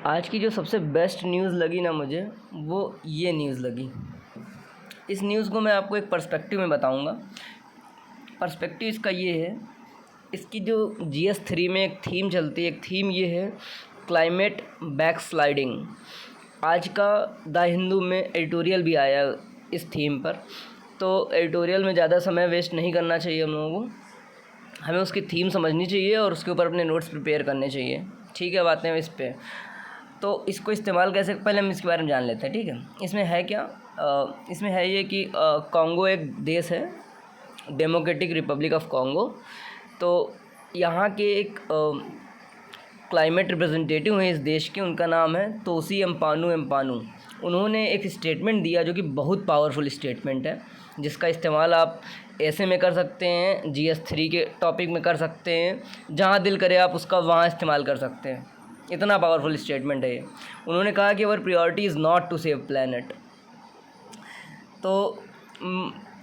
आज की जो सबसे बेस्ट न्यूज़ लगी ना मुझे, वो ये न्यूज़ लगी। इस न्यूज़ को मैं आपको एक पर्सपेक्टिव में बताऊंगा। पर्सपेक्टिव इसका ये है, इसकी जो GS3 में एक थीम चलती है, एक थीम ये है क्लाइमेट बैकस्लाइडिंग। आज का द हिंदू में एडिटोरियल भी आया इस थीम पर, तो एडिटोरियल में ज़्यादा समय वेस्ट नहीं करना चाहिए हम लोगों को। हमें उसकी थीम समझनी चाहिए और उसके ऊपर अपने नोट्स प्रिपेयर करने चाहिए। ठीक है, बातें हैं इस पर। तो इसको इस्तेमाल कैसे, पहले हम इसके बारे में जान लेते हैं। ठीक है, इसमें है क्या, इसमें है ये कि कॉन्गो एक देश है, डेमोक्रेटिक रिपब्लिक ऑफ कॉन्गो। तो यहाँ के एक क्लाइमेट रिप्रेजेंटेटिव हैं इस देश के, उनका नाम है तोसी एम्पानू। उन्होंने एक स्टेटमेंट दिया जो कि बहुत पावरफुल स्टेटमेंट है, जिसका इस्तेमाल आप ऐसे में कर सकते हैं, GS3 के टॉपिक में कर सकते हैं, जहाँ दिल करे आप उसका वहाँ इस्तेमाल कर सकते हैं। इतना पावरफुल स्टेटमेंट है ये। उन्होंने कहा कि our priority is not to save planet. तो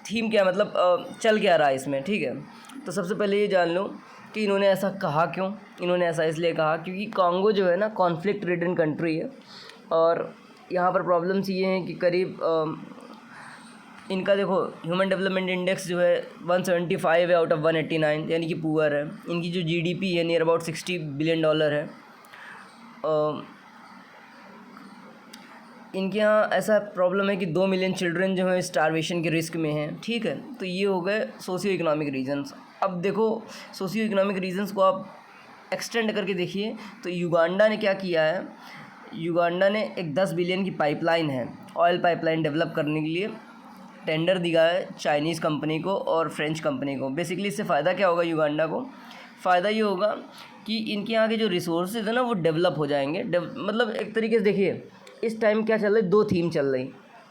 थीम क्या, मतलब चल क्या रहा है इसमें। ठीक है, तो सबसे पहले ये जान लो कि इन्होंने ऐसा कहा क्यों। इन्होंने ऐसा इसलिए कहा क्योंकि कॉन्गो जो है ना, कॉन्फ्लिक्ट रिडन कंट्री है, और यहाँ पर प्रॉब्लम्स ये हैं कि करीब इनका देखो ह्यूमन डेवलपमेंट इंडेक्स जो है 175 है आउट ऑफ 189, यानी कि पुअर है। इनकी जो GDP है नियर अबाउट $60 बिलियन है। इनके यहाँ ऐसा प्रॉब्लम है कि 2 मिलियन चिल्ड्रन जो हैं स्टारवेशन के रिस्क में हैं। ठीक है, तो ये हो गए सोशियो इकोनॉमिक रीजंस। अब देखो सोशियो इकोनॉमिक रीजंस को आप एक्सटेंड करके देखिए तो युगांडा ने क्या किया है। युगांडा ने एक 10 बिलियन की पाइपलाइन है, ऑयल पाइपलाइन डेवलप करने के लिए टेंडर दिया है चाइनीज़ कंपनी को और फ्रेंच कंपनी को। बेसिकली इससे फ़ायदा क्या होगा युगांडा को, फ़ायदा ये होगा कि इनके यहाँ के जो रिसोर्सेज है ना वो डेवलप हो जाएंगे। मतलब एक तरीके से देखिए इस टाइम क्या चल रहा है, 2 थीम चल रही।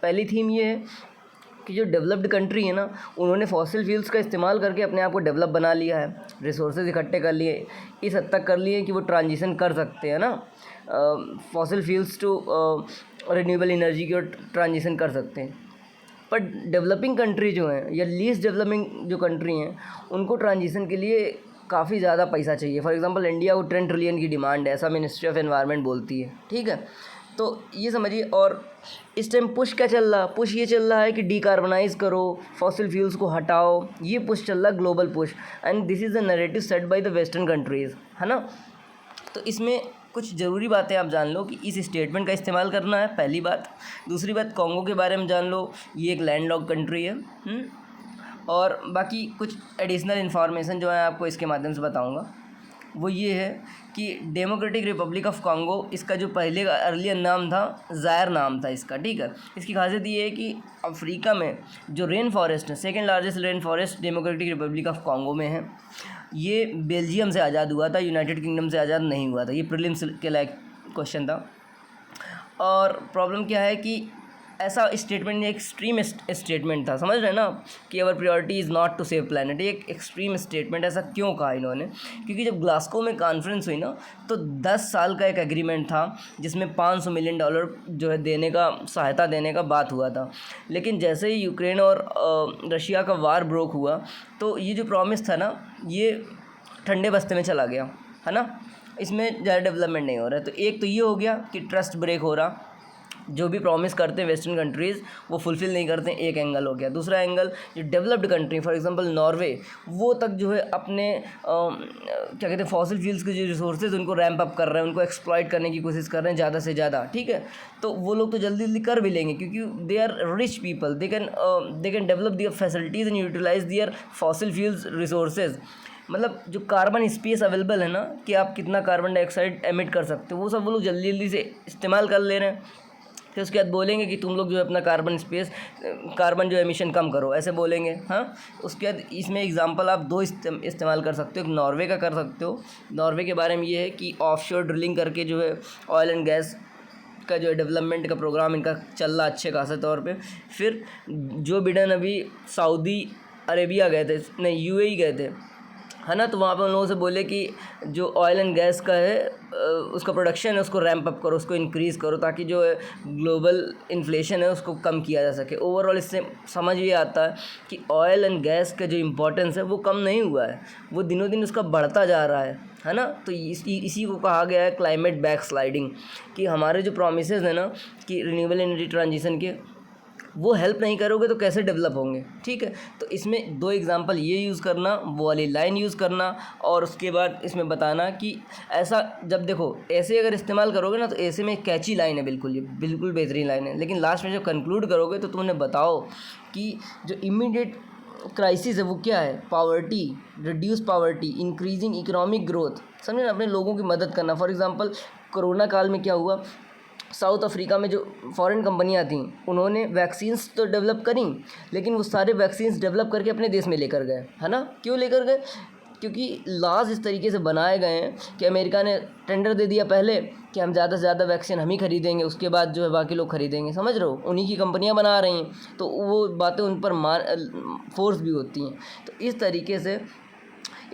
पहली थीम ये है कि जो डेवलप्ड कंट्री है ना, उन्होंने फॉसिल फ्यूल्स का इस्तेमाल करके अपने आप को डेवलप बना लिया है, रिसोर्सेज इकट्ठे कर लिए, इस हद तक कर लिए कि वो ट्रांजिशन कर सकते हैं ना, fossil fuels to renewable energy की ओर ट्रांजिशन कर सकते हैं। पर डेवलपिंग कंट्री जो हैं या लीस्ट डेवलपिंग जो कंट्री हैं, उनको ट्रांजिशन के लिए काफ़ी ज़्यादा पैसा चाहिए। फॉर एग्जांपल इंडिया को 10 ट्रिलियन की डिमांड है, ऐसा मिनिस्ट्री ऑफ एनवायरनमेंट बोलती है। ठीक है, तो ये समझिए। और इस टाइम पुश क्या चल रहा, पुश ये चल रहा है कि डीकार्बनाइज करो, फॉसिल फ्यूल्स को हटाओ, ये पुश चल रहा है, global push. And this is the narrative set by the western countries, है ना। तो इसमें कुछ ज़रूरी बातें आप जान लो कि इस स्टेटमेंट का इस्तेमाल करना है, पहली बात। दूसरी बात, कॉन्गो के बारे में जान लो, ये एक लैंडलॉक्ड कंट्री है। और बाकी कुछ एडिशनल इन्फॉर्मेशन जो है आपको इसके माध्यम से बताऊंगा, वो ये है कि डेमोक्रेटिक रिपब्लिक ऑफ कॉन्गो, इसका जो पहले का अर्लियर नाम था ज़ायर नाम था इसका। ठीक है, इसकी खासियत ये है कि अफ्रीका में जो रेन फॉरेस्ट है, second largest rain forest democratic Republic of Congo में है। ये बेल्जियम से आज़ाद हुआ था, यूनाइटेड किंगडम से आज़ाद नहीं हुआ था। ये प्रीलिम्स के लायक क्वेश्चन था। और प्रॉब्लम क्या है कि ऐसा स्टेटमेंट एक एक्सट्रीम स्टेटमेंट था, समझ रहे हैं ना, कि our priority is not to save planet. ये एक एक्सट्रीम स्टेटमेंट, ऐसा क्यों कहा इन्होंने, क्योंकि जब ग्लासगो में कॉन्फ्रेंस हुई ना, तो 10 साल का एक एग्रीमेंट था जिसमें $500 मिलियन जो है देने का, सहायता देने का बात हुआ था। लेकिन जैसे ही यूक्रेन और रशिया का वार ब्रोक हुआ, तो ये जो प्रॉमिस था ना, ये ठंडे बस्ते में चला गया, है ना। इसमें ज़्यादा डेवलपमेंट नहीं हो रहा है। तो एक तो ये हो गया कि ट्रस्ट ब्रेक हो रहा, जो भी प्रॉमिस करते हैं वेस्टर्न कंट्रीज़ वो फुलफ़िल नहीं करते हैं, एक एंगल हो गया। दूसरा एंगल, जो developed country for example Norway, वो तक जो है अपने क्या कहते हैं फॉसिल फ्यूल्स के जो रिसोर्सेज उनको रैंप अप कर रहे हैं, उनको एक्सप्लॉइट करने की कोशिश कर रहे हैं ज़्यादा से ज़्यादा। ठीक है, तो वो लोग तो जल्दी जल्दी कर भी लेंगे क्योंकि they are rich people, they can develop their facilities and utilise their fossil fuels resources. मतलब जो कार्बन स्पेस अवेलेबल है ना, कि आप कितना कार्बन डाइऑक्साइड एमिट कर सकते हो, वो सब वो लोग जल्दी जल्दी से इस्तेमाल कर ले रहे हैं। फिर उसके बाद बोलेंगे कि तुम लोग जो है अपना कार्बन जो एमिशन कम करो, ऐसे बोलेंगे। हाँ, उसके बाद इसमें एग्जांपल आप 2 इस्तेमाल कर सकते हो। एक नॉर्वे का कर सकते हो। नॉर्वे के बारे में ये है कि ऑफशोर ड्रिलिंग करके जो है ऑयल एंड गैस का जो है डेवलपमेंट का प्रोग्राम इनका चल रहा अच्छे खासे तौर पे। फिर जो बिडेन अभी सऊदी अरेबिया गए थे, नहीं UAE गए थे, है ना। तो वहाँ पे उन लोगों से बोले कि जो ऑयल एंड गैस का है उसका प्रोडक्शन है उसको रैंप अप करो, उसको इंक्रीज़ करो, ताकि जो है ग्लोबल इन्फ्लेशन है उसको कम किया जा सके। ओवरऑल इससे समझ ये आता है कि ऑयल एंड गैस का जो इम्पोर्टेंस है वो कम नहीं हुआ है, वो दिनों दिन उसका बढ़ता जा रहा है ना। तो इसी को कहा गया है क्लाइमेट बैक स्लाइडिंग, कि हमारे जो प्रोमिसेस हैं ना कि रिन्यूएबल एनर्जी ट्रांजिशन के, वो हेल्प नहीं करोगे तो कैसे डेवलप होंगे, ठीक है। तो इसमें 2 एग्जांपल ये यूज़ करना, वो वाली लाइन यूज़ करना, और उसके बाद इसमें बताना कि ऐसा जब देखो ऐसे अगर इस्तेमाल करोगे ना तो ऐसे में कैची लाइन है, बिल्कुल ये बिल्कुल बेहतरीन लाइन है, लेकिन लास्ट में जब कंक्लूड करोगे तो तुमने बताओ कि जो इमीडिएट क्राइसिस है वो क्या है, poverty, reduce poverty, increasing economic growth, समझे ना, अपने लोगों की मदद करना। फॉर एग्जांपल कोरोना काल में क्या हुआ, साउथ अफ्रीका में जो फॉरेन कंपनियां थीं उन्होंने वैक्सीन्स तो डेवलप करी, लेकिन वो सारे वैक्सीन्स डेवलप करके अपने देश में लेकर गए, है ना। क्यों लेकर गए, क्योंकि लॉज इस तरीके से बनाए गए हैं कि अमेरिका ने टेंडर दे दिया पहले कि हम ज़्यादा से ज़्यादा वैक्सीन हम ही खरीदेंगे, उसके बाद जो है बाकी लोग खरीदेंगे, समझ रहे हो, उन्हीं की कंपनियां बना रही हैं, तो वो बातें उन पर फोर्स भी होती हैं। तो इस तरीके से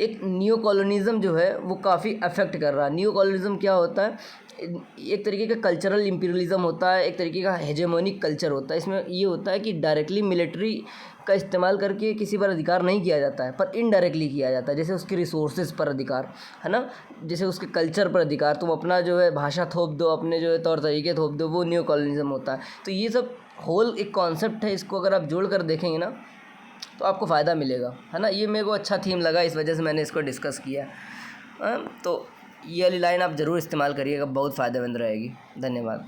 एक न्यू कॉलोनिज़म जो है वो काफ़ी अफेक्ट कर रहा है। न्यू कॉलोनिज़म क्या होता है, एक तरीके का कल्चरल इंपीरियलिज्म होता है, एक तरीके का हेजेमोनिक कल्चर होता है। इसमें ये होता है कि डायरेक्टली मिलिट्री का इस्तेमाल करके किसी पर अधिकार नहीं किया जाता है, पर इनडायरेक्टली किया जाता है। जैसे उसके रिसोर्सेज पर अधिकार, है ना, जैसे उसके कल्चर पर अधिकार, तुम अपना जो है भाषा थोप दो, अपने जो है तौर तरीके थोप दो, वो न्यू कॉलोनिज़म होता है। तो ये सब होल एक कॉन्सेप्ट है, इसको अगर आप जोड़ कर देखेंगे ना तो आपको फ़ायदा मिलेगा, है ना। ये मेरे को अच्छा थीम लगा, इस वजह से मैंने इसको डिस्कस किया। तो ये वाली लाइन आप ज़रूर इस्तेमाल करिएगा, बहुत फ़ायदेमंद रहेगी। धन्यवाद।